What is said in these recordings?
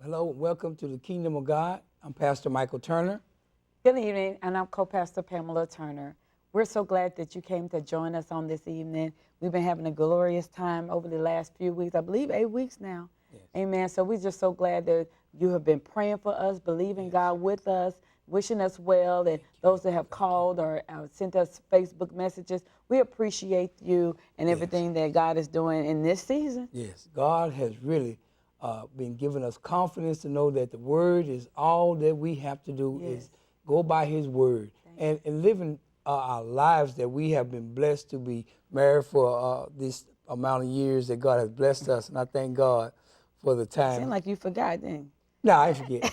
Hello, welcome to the Kingdom of God. I'm Pastor Michael Turner. Good evening, and I'm co-pastor Pamela Turner. We're so glad that you came to join us on this evening. We've been having a glorious time over the last few weeks, I believe 8 weeks now. Yes. Amen. So we're just so glad that you have been praying for us, believing God with us, wishing us well, and those that have called or sent us Facebook messages. We appreciate you and everything that God is doing in this season. Yes, God has really been giving us confidence to know that the Word is all that we have to do is go by His Word and living our lives that we have been blessed to be married for this amount of years that God has blessed us. And I thank God for the time. Seems like you forgot, didn't you? No, I forget.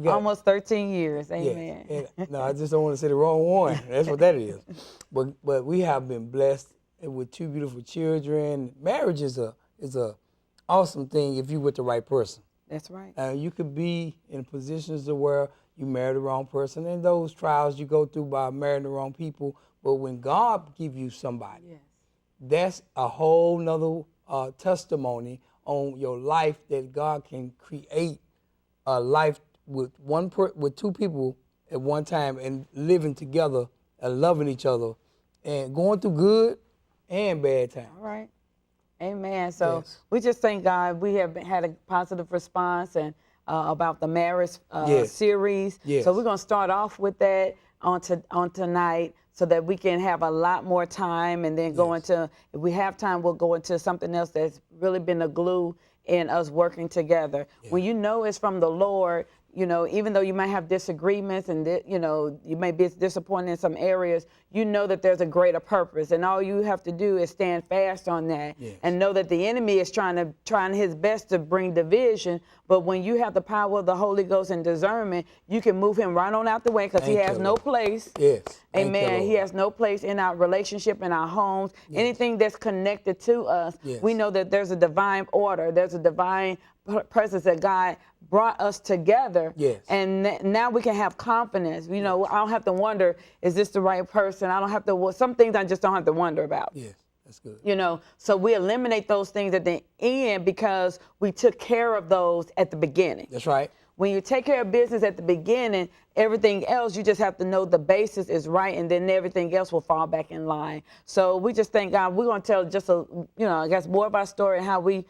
Almost 13 years, amen. Yes. And, no, I just don't want to say the wrong one. That's what that is. But we have been blessed with two beautiful children. Marriage is a awesome thing if you're with the right person. That's right. You could be in positions to where you marry the wrong person, and those trials you go through by marrying the wrong people. But when God gives you somebody, that's a whole nother testimony on your life that God can create a life with with two people at one time and living together and loving each other and going through good and bad times. All right. Amen. So we just thank God. We have had a positive response and about the marriage series. Yes. So we're going to start off with that on tonight so that we can have a lot more time and then go into, if we have time, we'll go into something else that's really been a glue in us working together. When you know it's from the Lord, you know, even though you might have disagreements and, you know, you may be disappointed in some areas, you know that there's a greater purpose. And all you have to do is stand fast on that and know that the enemy is trying his best to bring division. But when you have the power of the Holy Ghost and discernment, you can move him right on out the way because he has no place. Yes. Amen. He has no place in our relationship, in our homes, anything that's connected to us. We know that there's a divine order. There's a divine presence that God brought us together. And now we can have confidence. You know, I don't have to wonder, is this the right person? I don't have to, some things I just don't have to wonder about. Yes, that's good. You know, so we eliminate those things at the end because we took care of those at the beginning. That's right. When you take care of business at the beginning, everything else, you just have to know the basis is right, and then everything else will fall back in line. So we just thank God. We're going to tell just a, you know, I guess more of our story and how we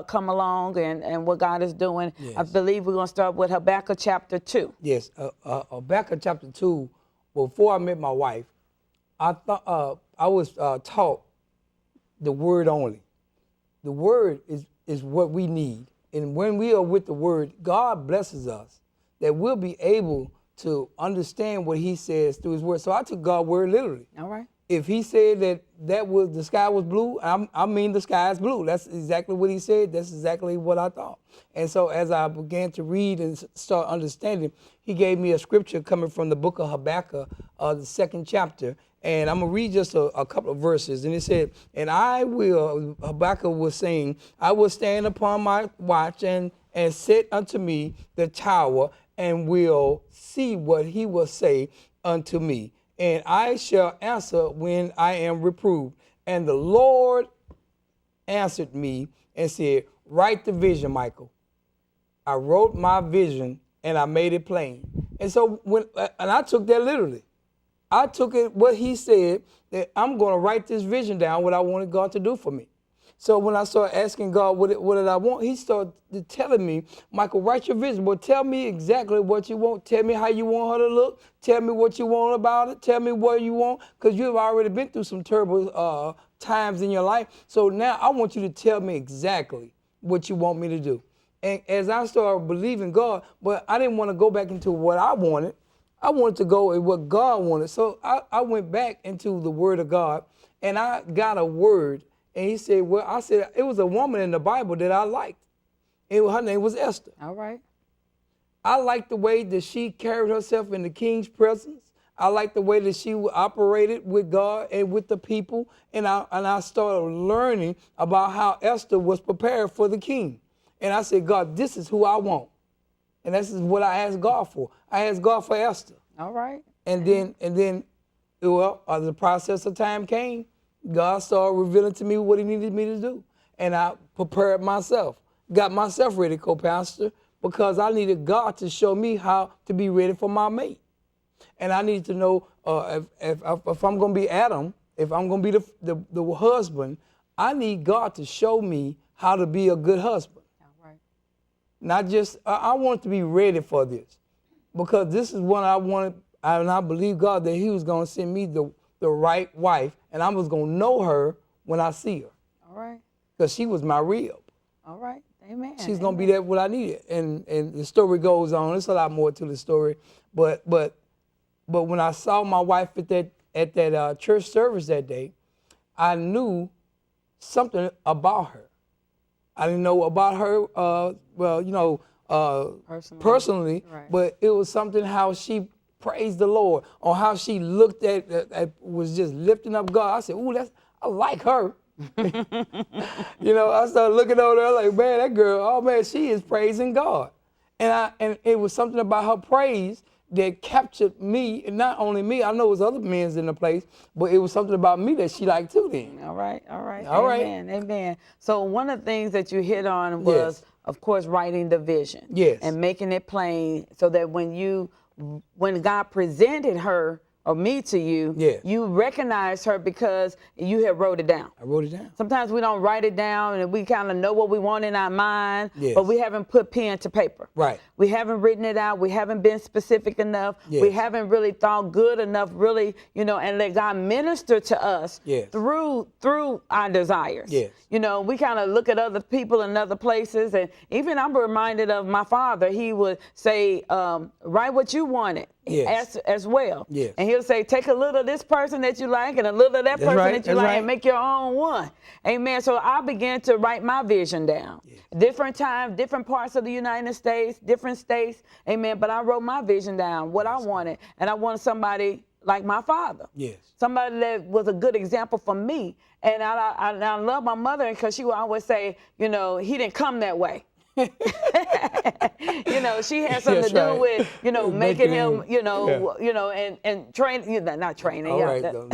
come along and what God is doing. I believe we're going to start with Habakkuk chapter 2. Yes, Habakkuk chapter 2. Before I met my wife, I thought I was taught the word only. The word is what we need. And when we are with the word, God blesses us that we'll be able to understand what he says through his word. So I took God's word literally. All right. If he said that was the sky was blue, I mean the sky is blue. That's exactly what he said. That's exactly what I thought. And so as I began to read and start understanding, he gave me a scripture coming from the book of Habakkuk, the 2nd chapter. And I'm going to read just a couple of verses. And it said, and I will, Habakkuk was saying, I will stand upon my watch and set unto me the tower and will see what he will say unto me. And I shall answer when I am reproved. And the Lord answered me and said, write the vision, Michael. I wrote my vision and I made it plain. And so and I took that literally. I took it, what he said, that I'm going to write this vision down, what I wanted God to do for me. So when I started asking God what did I want, he started telling me, Michael, write your vision. Well, tell me exactly what you want. Tell me how you want her to look. Tell me what you want about it. Tell me what you want, because you've already been through some terrible times in your life. So now I want you to tell me exactly what you want me to do. And as I started believing God, but I didn't want to go back into what I wanted. I wanted to go with what God wanted. So I went back into the word of God, and I got a word. And he said, well, I said, it was a woman in the Bible that I liked. Her name was Esther. All right. I liked the way that she carried herself in the king's presence. I liked the way that she operated with God and with the people. And I started learning about how Esther was prepared for the king. And I said, God, this is who I want. And this is what I asked God for. I asked God for Esther. All right. And then, well, as the process of time came, God started revealing to me what he needed me to do. And I prepared myself. got myself ready, co-pastor, because I needed God to show me how to be ready for my mate. And I need to know if I'm going to be Adam, if I'm going to be the husband, I need God to show me how to be a good husband. All right. Not just, I want to be ready for this, because this is what I wanted, and I believe God that he was going to send me the right wife, and I was going to know her when I see her. All right. Because she was my rib. All right. Amen. She's going to be that what I needed. And the story goes on. There's a lot more to the story. But when I saw my wife at that church service that day, I knew something about her. I didn't know about her, personally, right. But it was something how she praised the Lord, or how she looked at was just lifting up God. I said, ooh, I like her. I started looking over there like, man, that girl, oh man, she is praising God. And it was something about her praise that captured me, and not only me, I know it was other men in the place, but it was something about me that she liked too then. All right. Amen. Amen. So one of the things that you hit on was, of course, writing the vision. Yes. And making it plain so that when God presented her or me to you, Yes. you recognized her because you had wrote it down. I wrote it down. Sometimes we don't write it down and we kind of know what we want in our mind, Yes. but we haven't put pen to paper. Right. We haven't written it out. We haven't been specific enough. Yes. We haven't really thought good enough, really, and let God minister to us Yes. through our desires. Yes. We kind of look at other people in other places, and even I'm reminded of my father. He would say, write what you wanted. Yes. As well. Yes. And he'll say, take a little of this person that you like and a little of that person right, that you that's like right. and make your own one. Amen. So I began to write my vision down. Yes. Different times, different parts of the United States, different states. Amen. But I wrote my vision down, what I wanted. And I wanted somebody like my father. Yes. Somebody that was a good example for me. And I love my mother because she would always say, he didn't come that way. She had something That's to do right. with, making him, yeah. and train, not training. All yeah, right. that- No,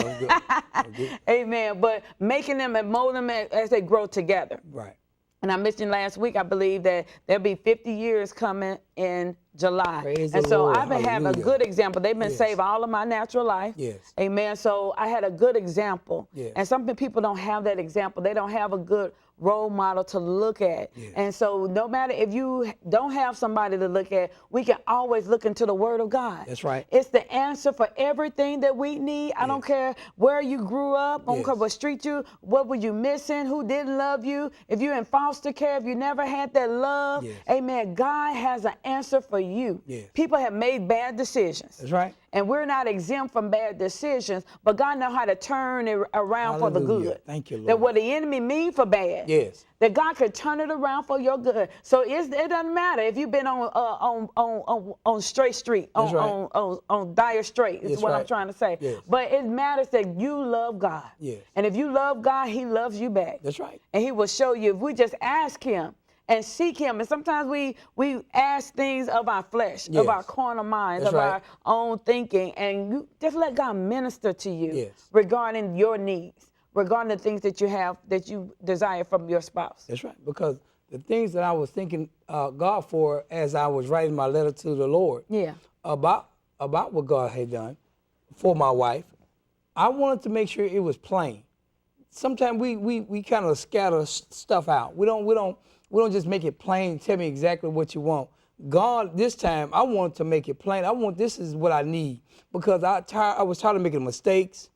good. Amen. But making them and molding them as they grow together. Right. And I mentioned last week, I believe that there'll be 50 years coming in July. Praise and the so Lord. I've been having a Hallelujah. good example. They've been Yes. saved all of my natural life. Yes. Amen. So I had a good example. Yes. And some people don't have that example. They don't have a good role model to look at. Yes. And so no matter if you don't have somebody to look at, we can always look into the Word of God. That's right. It's the answer for everything that we need. I don't care where you grew up, I don't care Yes. what street what were you missing, who didn't love you, if you're in foster care, if you never had that love. Yes. Amen. God has an answer for you. Yes. People have made bad decisions. That's right. And we're not exempt from bad decisions, but God knows how to turn it around for the Hallelujah. good. Thank you, Lord. That what the enemy mean for bad, Yes. that God could turn it around for your good. So it doesn't matter if you've been on Straight Street, That's right. on Dire Straight. Is That's what I'm right. trying to say. Yes. But it matters that you love God. Yes. And if you love God, He loves you back. That's right. And He will show you if we just ask Him and seek Him. And sometimes we ask things of our flesh, Yes. of our carnal minds, That's of right. our own thinking, and you just let God minister to you Yes. regarding your needs, regarding the things that you have, that you desire from your spouse. That's right. Because the things that I was thinking God for as I was writing my letter to the Lord Yeah. about what God had done for my wife, I wanted to make sure it was plain. Sometimes we kind of scatter stuff out. We don't just make it plain. Tell me exactly what you want. God, this time I wanted to make it plain. This is what I need, because I was tired of making mistakes,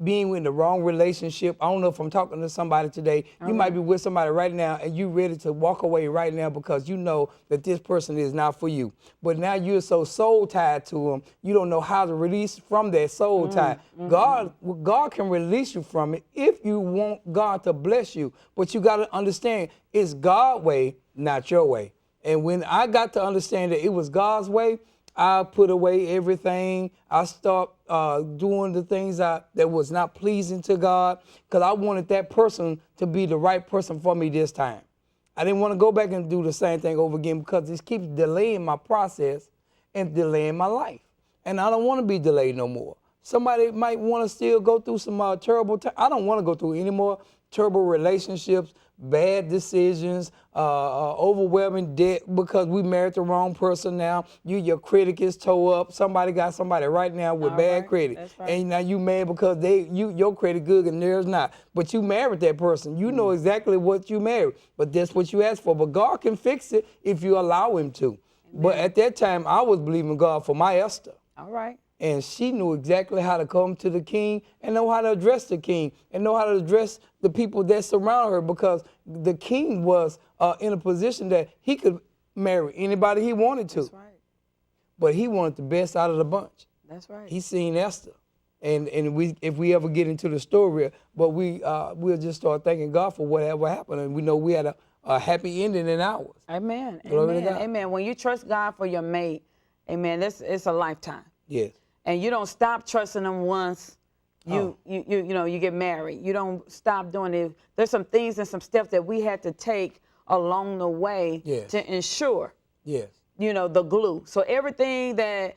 being in the wrong relationship. I don't know if I'm talking to somebody today. You might be with somebody right now and you're ready to walk away right now because you know that this person is not for you. But now you're so soul tied to them, you don't know how to release from that soul tie. God can release you from it if you want God to bless you. But you got to understand, it's God's way, not your way. And when I got to understand that it was God's way, I put away everything. I stopped doing the things that was not pleasing to God, because I wanted that person to be the right person for me this time. I didn't want to go back and do the same thing over again, because this keeps delaying my process and delaying my life. And I don't want to be delayed no more. Somebody might want to still go through some terrible time. I don't want to go through any more terrible relationships, bad decisions, overwhelming debt because we married the wrong person now. Your credit is tore up. Somebody got somebody right now with All bad right. credit. That's right. And now you mad because your credit good and theirs not. But you married that person. You know exactly what you married. But that's what you asked for. But God can fix it if you allow him to. But at that time, I was believing God for my Esther. All right. And she knew exactly how to come to the king and know how to address the king and know how to address the people that surround her, because the king was in a position that he could marry anybody he wanted to. That's right. But he wanted the best out of the bunch. That's right. He seen Esther. And if we ever get into the story, but we'll just start thanking God for whatever happened. And we know we had a happy ending in ours. Amen. Glory to Amen. God. Amen. When you trust God for your mate, amen, it's a lifetime. Yes. And you don't stop trusting them once you get married. You don't stop doing it. There's some things and some steps that we had to take along the way Yes. to ensure, Yes. the glue. So everything that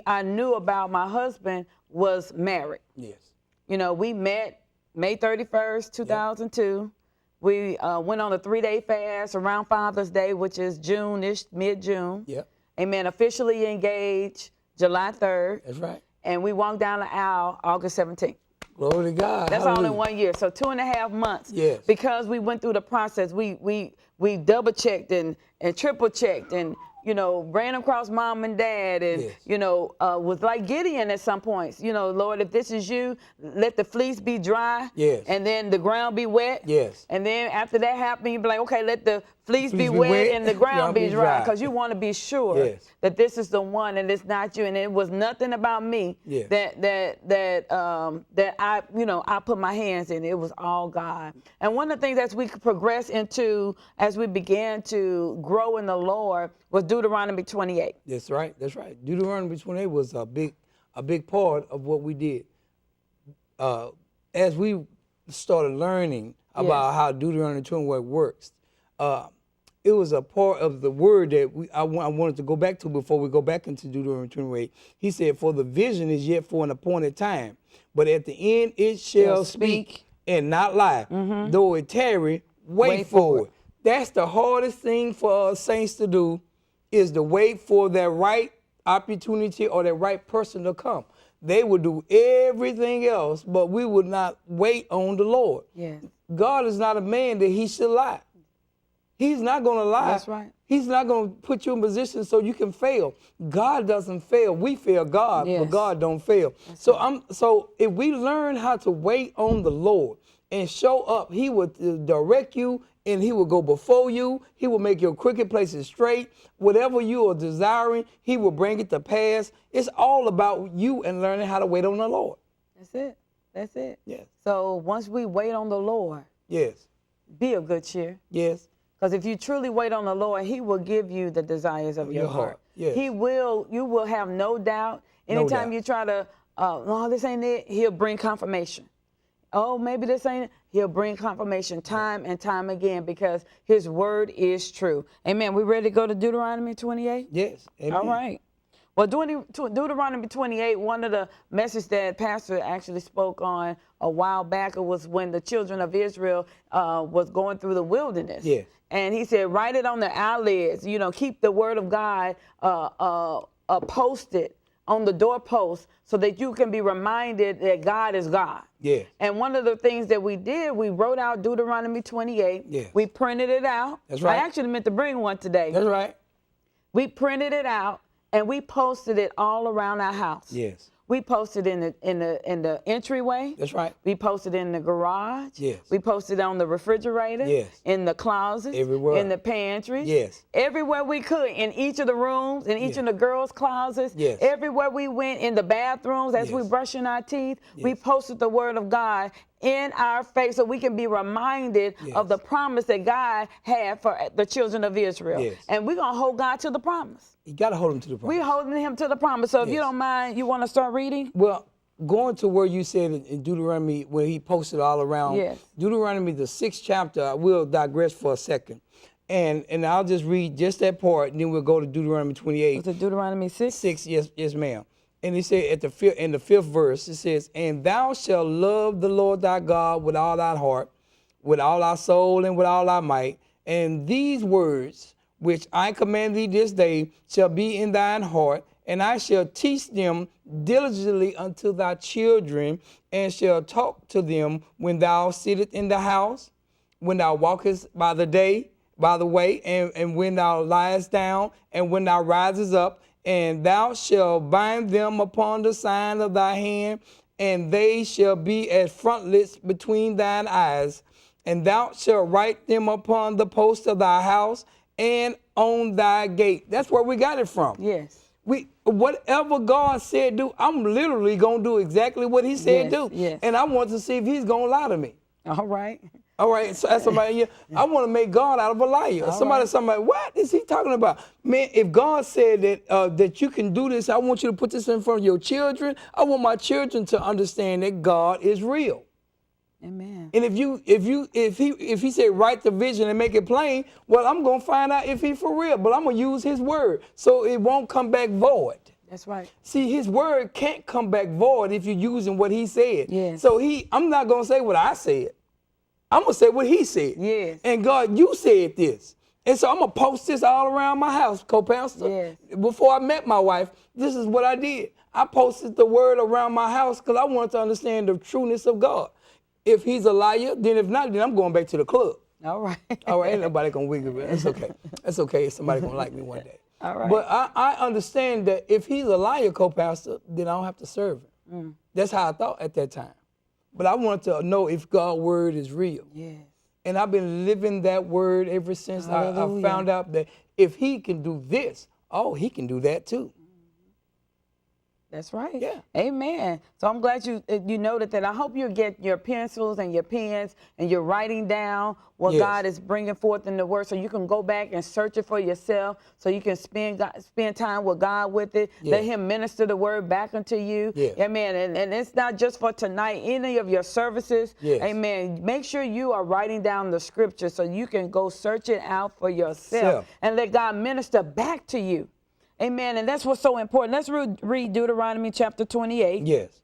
I knew about my husband was married. Yes. We met May 31st, 2002. We went on a 3-day fast around Father's Day, which is June-ish, mid-June. Yep. Amen. Officially engaged July 3rd. That's right. And we walked down the aisle August 17th. Glory to God. That's all in Hallelujah. 1 year. So 2.5 months. Yes. Because we went through the process. We double checked and triple checked and ran across mom and dad and Yes. was like Gideon at some points. Lord, if this is you, let the fleece be dry. Yes. And then the ground be wet. Yes. And then after that happened, you'd be like, okay, let the fleece be be wet wet, and the ground be dry, dry. because you want to be sure Yes. that this is the one and it's not you. And it was nothing about me Yes. that I put my hands in. It was all God. And one of the things that we could progress into as we began to grow in the Lord was Deuteronomy 28. That's right. That's right. Deuteronomy 28 was a big part of what we did. As we started learning about how Deuteronomy 28 works, it was a part of the word that I wanted to go back to before we go back into Deuteronomy 28. He said, "For the vision is yet for an appointed time, but at the end it shall speak and not lie. Though it tarry, wait for it." That's the hardest thing for us saints to do, is to wait for that right opportunity or that right person to come. They would do everything else, but we would not wait on the Lord. Yes. God is not a man that he should lie. He's not going to lie. That's right. He's not going to put you in position so you can fail. God doesn't fail. We fail God, Yes. but God don't fail. So if we learn how to wait on the Lord and show up, he will direct you and he will go before you. He will make your crooked places straight. Whatever you are desiring, he will bring it to pass. It's all about you and learning how to wait on the Lord. That's it. That's it. Yes. So once we wait on the Lord, Yes. be of good cheer. Yes. Because if you truly wait on the Lord, he will give you the desires of your heart. Yes. You will have no doubt. Anytime doubt. you try to, no, this ain't it, he'll bring confirmation. Oh, maybe this ain't it. He'll bring confirmation time and time again, because his word is true. Amen. We ready to go to Deuteronomy 28? Yes. Amen. All right. Well, Deuteronomy 28, one of the messages that Pastor actually spoke on a while back, it was when the children of Israel was going through the wilderness. Yes. And he said, write it on their eyelids, keep the word of God posted on the doorpost so that you can be reminded that God is God. Yes. And one of the things that we did, we wrote out Deuteronomy 28. Yes. We printed it out. That's right. I actually meant to bring one today. That's right. We printed it out and we posted it all around our house. Yes. We posted in the entryway. That's right. We posted in the garage. Yes. We posted on the refrigerator. Yes. In the closets. Everywhere. In the pantries. Yes. Everywhere we could. In each of the rooms. In each of the girls' closets. Yes. Everywhere we went. In the bathrooms as we Yes. brushing our teeth. We Yes. posted the word of God in our face so we can be reminded of the promise that God had for the children of Israel. Yes. And we're going to hold God to the promise. You got to hold him to the promise. We're holding him to the promise. So if you Yes. don't mind, you want to start reading? Well, going to where you said in Deuteronomy, where he posted all around, Yes. Deuteronomy, the 6th chapter, I will digress for a second. And I'll just read just that part, and then we'll go to Deuteronomy 28. Was it Deuteronomy 6? 6, yes, ma'am. And he said in the 5th verse, it says, "And thou shalt love the Lord thy God with all thy heart, with all our soul and with all our might. And these words which I command thee this day shall be in thine heart, and I shall teach them diligently unto thy children, and shall talk to them when thou sittest in the house, when thou walkest by the way, and when thou liest down, and when thou risest up, and thou shalt bind them upon the sign of thy hand, and they shall be as frontlets between thine eyes. And thou shalt write them upon the post of thy house and on thy gate. That's where we got it from. Yes. Whatever God said do, I'm literally going to do exactly what he said do. Yes. And I want to see if he's going to lie to me. All right. All right, so that's somebody here. I want to make God out of a liar. Somebody, what is he talking about? Man, if God said that you can do this, I want you to put this in front of your children. I want my children to understand that God is real. Amen. And if he said write the vision and make it plain, well, I'm gonna find out if he for real. But I'm gonna use his word so it won't come back void. That's right. See, his word can't come back void if you're using what he said. Yes. So I'm not gonna say what I said. I'm going to say what he said. Yes. And God, you said this. And so I'm going to post this all around my house, co-pastor. Yes. Before I met my wife, this is what I did. I posted the word around my house because I wanted to understand the trueness of God. If he's a liar, then if not, then I'm going back to the club. All right. All right, ain't nobody going to wiggle me. That's okay. That's okay if somebody going to like me one day. All right. But I understand that if he's a liar, co-pastor, then I don't have to serve him. That's how I thought at that time. But I wanted to know if God's word is real. Yes. And I've been living that word ever since I found out that if he can do this, he can do that too. That's right. Yeah. Amen. So I'm glad you noted that. I hope you get your pencils and your pens and you're writing down what Yes. God is bringing forth in the word, so you can go back and search it for yourself, so you can spend time with God with it. Yes. Let him minister the word back unto you. Yes. Amen. And it's not just for tonight, any of your services. Yes. Amen. Make sure you are writing down the scripture so you can go search it out for yourself and let God minister back to you. Amen. And that's what's so important. Let's read Deuteronomy chapter 28. Yes.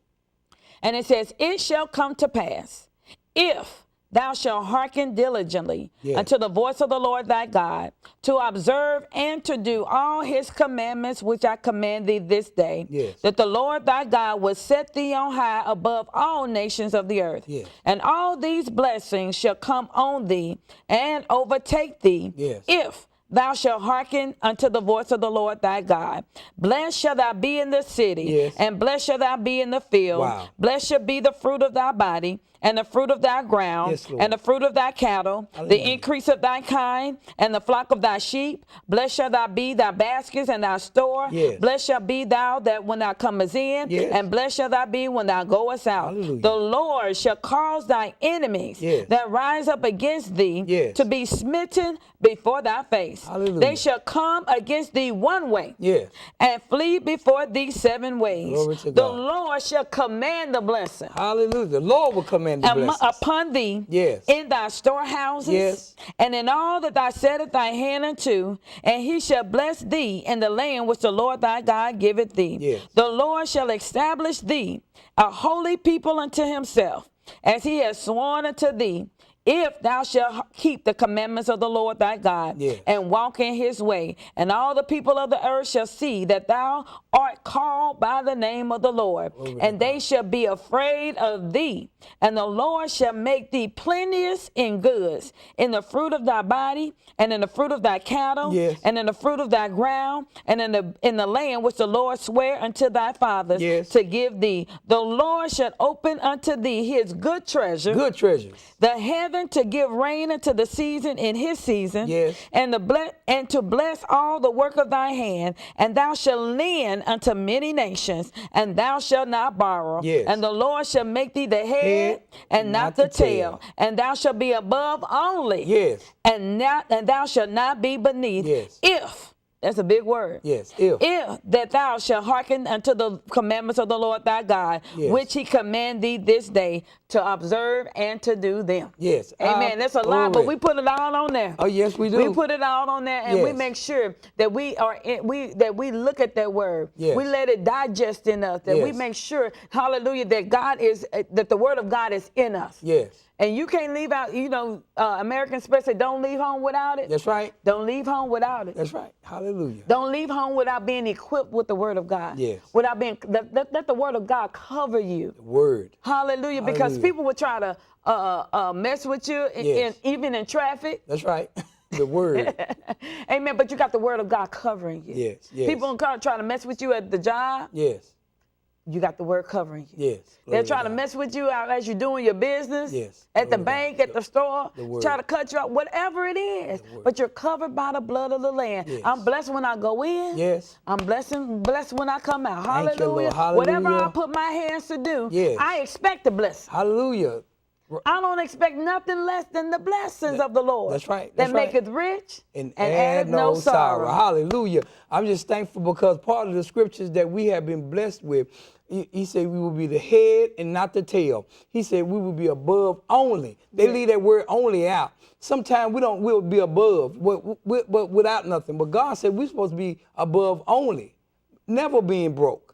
And it says, it shall come to pass, if thou shalt hearken diligently unto the voice of the Lord thy God, to observe and to do all his commandments which I command thee this day, that the Lord thy God will set thee on high above all nations of the earth. And all these blessings shall come on thee and overtake thee, if thou shalt hearken unto the voice of the Lord thy God. Blessed shall thou be in the city, and blessed shall thou be in the field. Blessed shall be the fruit of thy body, and the fruit of thy ground, and the fruit of thy cattle, the increase of thy kind, and the flock of thy sheep. Blessed shall thou be thy baskets and thy store. Blessed shall be thou that when thou comest in, and blessed shall thou be when thou goest out. The Lord shall cause thy enemies that rise up against thee to be smitten before thy face. They shall come against thee one way, and flee before thee 7 ways. The Lord shall command the blessing. Hallelujah. The Lord will command the blessings upon thee in thy storehouses, and in all that thou settest thy hand unto, and he shall bless thee in the land which the Lord thy God giveth thee. The Lord shall establish thee a holy people unto himself, as he has sworn unto thee, if thou shalt keep the commandments of the Lord thy God and walk in his way. And all the people of the earth shall see that thou art called by the name of the Lord, and they shall be afraid of thee. And the Lord shall make thee plenteous in goods, in the fruit of thy body, and in the fruit of thy cattle, and in the fruit of thy ground, and in the land which the Lord sware unto thy fathers to give thee. The Lord shall open unto thee his good treasure, the heaven, to give rain unto the season in his season, and to bless all the work of thy hand. And thou shalt lend unto many nations, and thou shalt not borrow. And the Lord shall make thee the head and not the tail. And thou shalt be above only, and thou shalt not be beneath. If That's a big word. If that thou shalt hearken unto the commandments of the Lord thy God, which he command thee this day to observe and to do them. Amen. That's a lot, but we put it all on there. Oh, yes, we do. We put it all on there, and we make sure that we look at that word. We let it digest in us. That we make sure, hallelujah, that the word of God is in us. And you can't leave out, American Express said, don't leave home without it. That's right. Don't leave home without it. That's right. Hallelujah. Don't leave home without being equipped with the word of God. Yes. Without being, let the word of God cover you. The word. Hallelujah. Because Hallelujah. people will try to mess with you, Yes. even in traffic. That's right. The word. Amen. But you got the word of God covering you. Yes, yes. People try to mess with you at the job. Yes. You got the word covering you. Yes. They're Glory trying to God. mess with you out as you're doing your business. Yes. At the Glory to bank, God. at the store, The word. try to cut you out, whatever it is. The word. But you're covered by the blood of the Lamb. Yes. I'm blessed when I go in. Yes. I'm blessed when I come out. Thank you, Lord. Hallelujah. Whatever Hallelujah. I put my hands to do, Yes. I expect a blessing. Hallelujah. I don't expect nothing less than the blessings of the Lord. That's right. That That's right. maketh rich And addeth no sorrow. Hallelujah. I'm just thankful because part of the scriptures that we have been blessed with, he said we will be the head and not the tail. He said we will be above only. They leave that word only out. Sometimes we'll be above, but without nothing. But God said we're supposed to be above only, never being broke.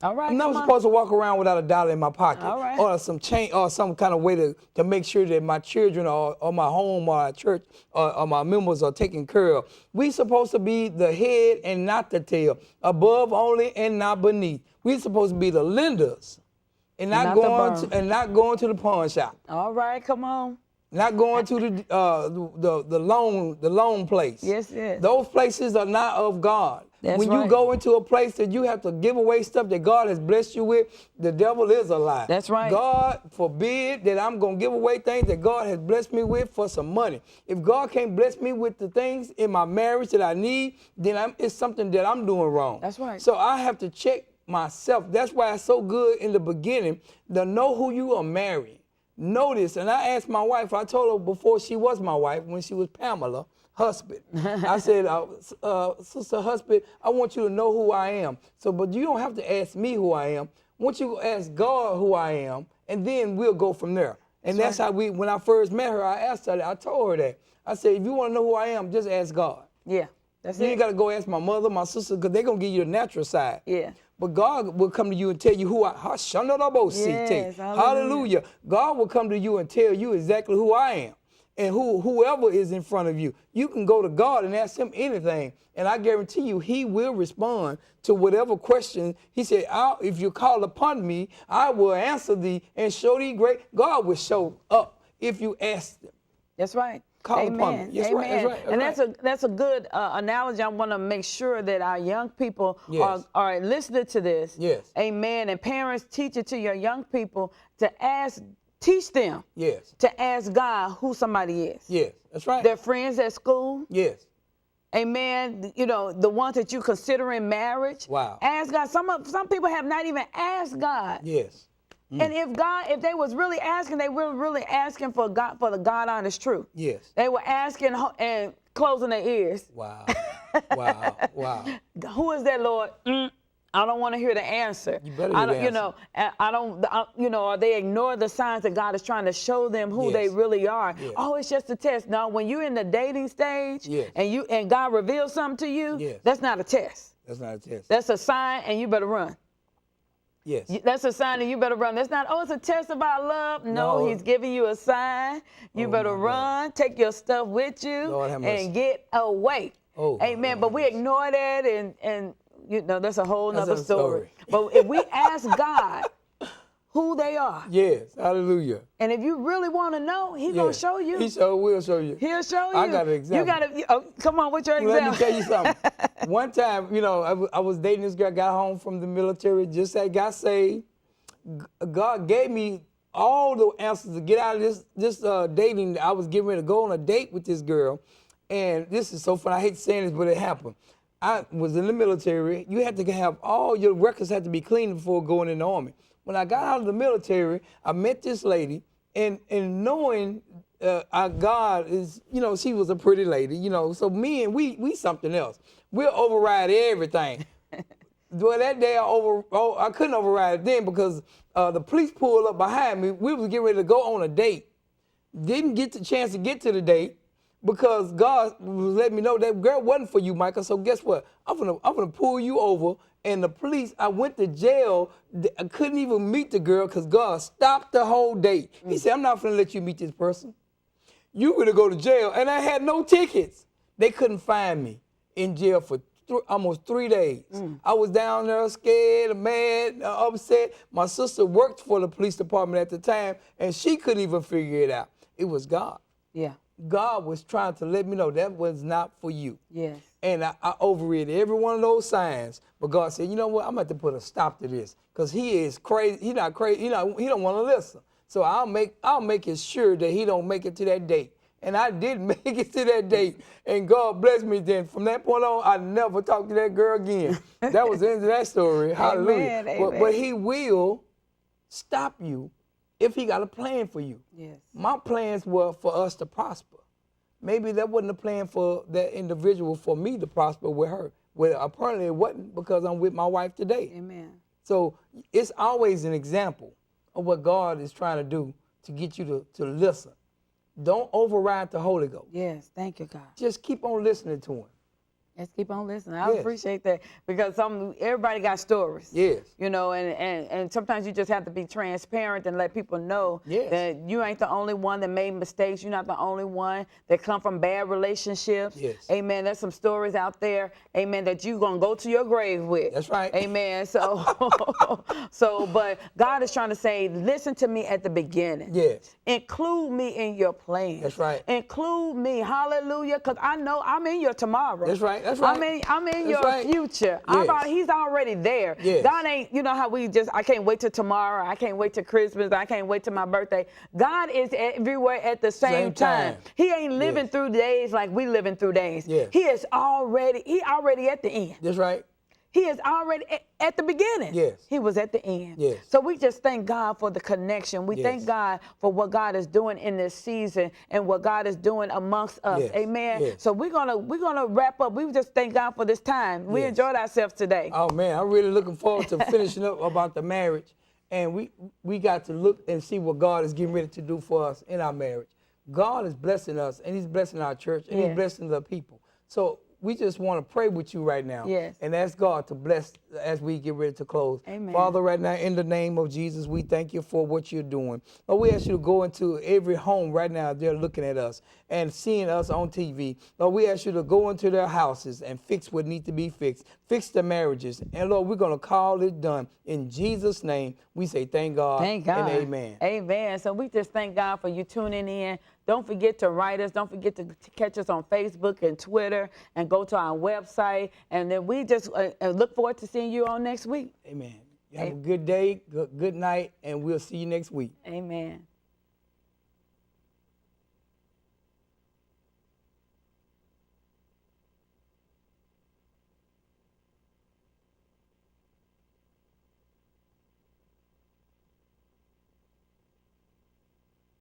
All right, I'm never come on. supposed to walk around without $1 in my pocket, All right. or some change, or some kind of way to make sure that my children or my home or our church or my members are taken care of. We supposed to be the head and not the tail, above only and not beneath. We supposed to be the lenders, and not going to the pawn shop, All right, come on. not going to the loan place. Yes, yes. Those places are not of God. That's when you right. go into a place that you have to give away stuff that God has blessed you with, the devil is a lie. That's right. God forbid that I'm going to give away things that God has blessed me with for some money. If God can't bless me with the things in my marriage that I need, then it's something that I'm doing wrong. That's right. So I have to check myself. That's why it's so good in the beginning to know who you are marrying. Notice, and I asked my wife, I told her before she was my wife, when she was Pamela, husband. I said, Sister Husband, I want you to know who I am. But you don't have to ask me who I am. I want you to ask God who I am, and then we'll go from there. And that's how when I first met her, I asked her that. I told her that. I said, if you want to know who I am, just ask God. Yeah, that's You it. ain't got to go ask my mother, my sister, because they're going to give you the natural side. Yeah. But God will come to you and tell you who I am. Yes, Hallelujah. hallelujah. God will come to you and tell you exactly who I am. And whoever is in front of you, you can go to God and ask him anything. And I guarantee you, he will respond to whatever question. He said, if you call upon me, I will answer thee and show thee great. God will show up if you ask him. That's right. Call Amen. upon me. Yes, Amen. right, that's right, that's And that's a good analogy. I want to make sure that our young people Yes. are listening to this. Yes. Amen. And parents, teach it to your young people to teach them Yes. to ask God who somebody is. Yes. That's right. Their friends at school. Yes. Amen. The ones that you consider in marriage. Wow. Ask God. Some people have not even asked God. Yes. And if they was really asking, they were really asking for the God honest truth. Yes. They were asking and closing their ears. Wow. Wow. Wow. Who is that, Lord? I don't want to hear the answer. You better I hear the don't, or they ignore the signs that God is trying to show them who they Yes. really are. Yes. Oh, it's just a test. No, when you're in the dating stage Yes. and God reveals something to you, Yes. that's not a test. That's not a test. That's a sign, and you better run. Yes. That's a sign, and you better run. That's not, it's a test of our love. No, No. he's giving you a sign. You Oh, better my God. run, take your stuff with you, Lord have mercy. and get away. Oh, Amen. Lord But have we mercy. ignore that, and that's a whole That's nother a story. story. But if we ask God who they are, Yes. Hallelujah. and if you really want to know, he's going to Yes. show you. He sure will show you. He'll show you. I got an example. You got to, come on, what's your Let me example? tell you something. One time, I was dating this girl, got home from the military, just got saved. God gave me all the answers to get out of this dating. I was getting ready to go on a date with this girl. And this is so funny. I hate saying this, but it happened. I was in the military. You had to have all your records had to be clean before going in the Army. When I got out of the military, I met this lady, and knowing our God is, she was a pretty lady, so me and we something else. We'll override everything. Well, that day I couldn't override it then because the police pulled up behind me. We was getting ready to go on a date. Didn't get the chance to get to the date because God was letting me know that girl wasn't for you, Michael. So guess what? I'm gonna pull you over. And the police, I went to jail. I couldn't even meet the girl because God stopped the whole date. He said, I'm not gonna let you meet this person. You're gonna go to jail. And I had no tickets. They couldn't find me in jail for almost 3 days. I was down there scared, mad, upset. My sister worked for the police department at the time, and she couldn't even figure it out. It was God. Yeah. God was trying to let me know that was not for you. Yes. And I overread every one of those signs. But God said, you know what? I'm going to have to put a stop to this because he is crazy. He's not crazy. He don't want to listen. So I'll make it sure that he don't make it to that date. And I did make it to that date. And God bless me then. From that point on, I never talked to that girl again. That was the end of that story. Hallelujah. Amen. But he will stop you if he got a plan for you. Yes. My plans were for us to prosper. Maybe that wasn't a plan for that individual for me to prosper with her. Well, apparently it wasn't because I'm with my wife today. Amen. So it's always an example of what God is trying to do to get you to listen. Don't override the Holy Ghost. Yes. Thank you, God. Just keep on listening to him. Let's keep on listening. I Yes. appreciate that because everybody got stories. Yes. You know, and sometimes you just have to be transparent and let people know Yes. that you ain't the only one that made mistakes. You're not the only one that come from bad relationships. Yes. Amen. There's some stories out there, amen, that you're going to go to your grave with. That's right. Amen. So, but God is trying to say, listen to me at the beginning. Yes. Include me in your plans. That's right. Include me. Hallelujah. Because I know I'm in your tomorrow. That's right. That's right. I'm in That's your right. future. Yes. He's already there. Yes. God ain't, you know how I can't wait till tomorrow. I can't wait till Christmas. I can't wait till my birthday. God is everywhere at the same time. He ain't living Yes. through days like we living through days. Yes. He already at the end. That's right. He is already at the beginning. Yes. He was at the end. Yes. So we just thank God for the connection. We Yes. thank God for what God is doing in this season and what God is doing amongst us. Yes. Amen. Yes. So we're gonna wrap up. We just thank God for this time. We Yes. enjoyed ourselves today. Oh man, I'm really looking forward to finishing up about the marriage. And we got to look and see what God is getting ready to do for us in our marriage. God is blessing us, and he's blessing our church, and Yes. he's blessing the people. So we just want to pray with you right now Yes. and ask God to bless as we get ready to close. Amen. Father, right now, in the name of Jesus, we thank you for what you're doing. Lord, we ask you to go into every home right now. They're looking at us and seeing us on TV. Lord, we ask you to go into their houses and fix what needs to be fixed. Fix the marriages. And Lord, we're going to call it done. In Jesus' name, we say thank God, Thank God. and amen. Amen. So we just thank God for you tuning in. Don't forget to write us. Don't forget to catch us on Facebook and Twitter and go to our website. And then we just look forward to seeing you on next week. Amen. You have a good day, good night, and we'll see you next week. Amen.